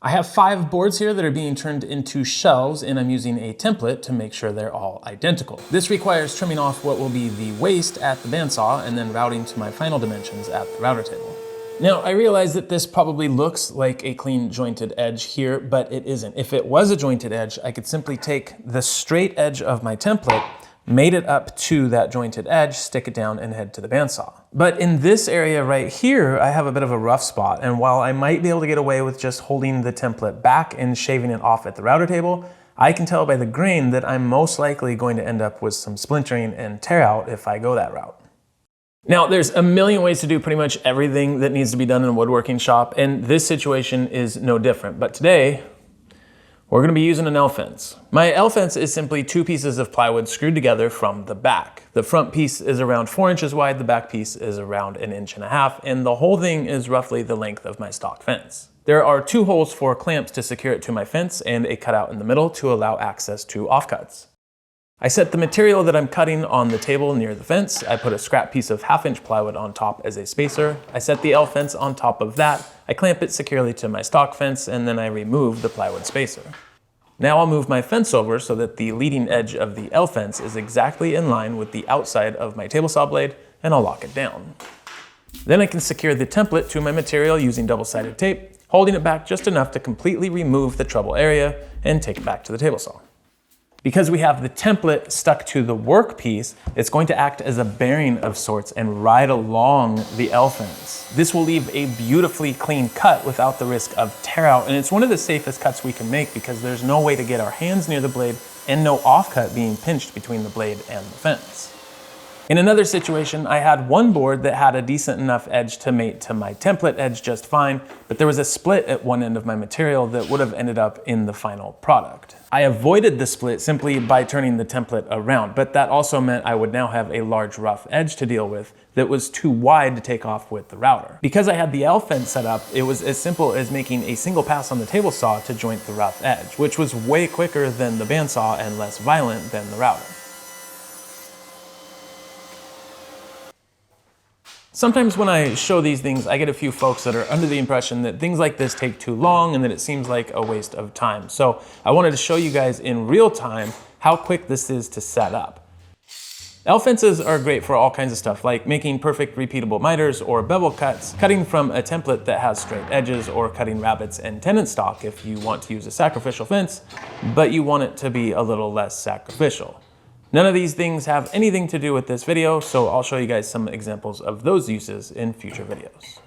I have 5 boards here that are being turned into shelves, and I'm using a template to make sure they're all identical. This requires trimming off what will be the waste at the bandsaw and then routing to my final dimensions at the router table. Now, I realize that this probably looks like a clean jointed edge here, but it isn't. If it was a jointed edge, I could simply take the straight edge of my template, mate it up to that jointed edge, stick it down, and head to the bandsaw. But in this area right here, I have a bit of a rough spot, and while I might be able to get away with just holding the template back and shaving it off at the router table, I can tell by the grain that I'm most likely going to end up with some splintering and tear out if I go that route. Now, there's a million ways to do pretty much everything that needs to be done in a woodworking shop, and this situation is no different. But today, we're going to be using an L-fence. My L-fence is simply 2 pieces of plywood screwed together from the back. The front piece is around 4 inches wide, the back piece is around 1.5 inches, and the whole thing is roughly the length of my stock fence. There are 2 holes for clamps to secure it to my fence and a cutout in the middle to allow access to offcuts. I set the material that I'm cutting on the table near the fence. I put a scrap piece of 1/2 inch plywood on top as a spacer. I set the L-fence on top of that. I clamp it securely to my stock fence, and then I remove the plywood spacer. Now I'll move my fence over so that the leading edge of the L-fence is exactly in line with the outside of my table saw blade, and I'll lock it down. Then I can secure the template to my material using double-sided tape, holding it back just enough to completely remove the trouble area and take it back to the table saw. Because we have the template stuck to the workpiece, it's going to act as a bearing of sorts and ride along the L-fence. This will leave a beautifully clean cut without the risk of tear out, and it's one of the safest cuts we can make because there's no way to get our hands near the blade and no offcut being pinched between the blade and the fence. In another situation, I had one board that had a decent enough edge to mate to my template edge just fine, but there was a split at one end of my material that would have ended up in the final product. I avoided the split simply by turning the template around, but that also meant I would now have a large rough edge to deal with that was too wide to take off with the router. Because I had the L-fence set up, it was as simple as making a single pass on the table saw to joint the rough edge, which was way quicker than the bandsaw and less violent than the router. Sometimes when I show these things, I get a few folks that are under the impression that things like this take too long and that it seems like a waste of time. So I wanted to show you guys in real time how quick this is to set up. L-fences are great for all kinds of stuff, like making perfect repeatable miters or bevel cuts, cutting from a template that has straight edges, or cutting rabbets and tenant stock if you want to use a sacrificial fence, but you want it to be a little less sacrificial. None of these things have anything to do with this video, so I'll show you guys some examples of those uses in future videos.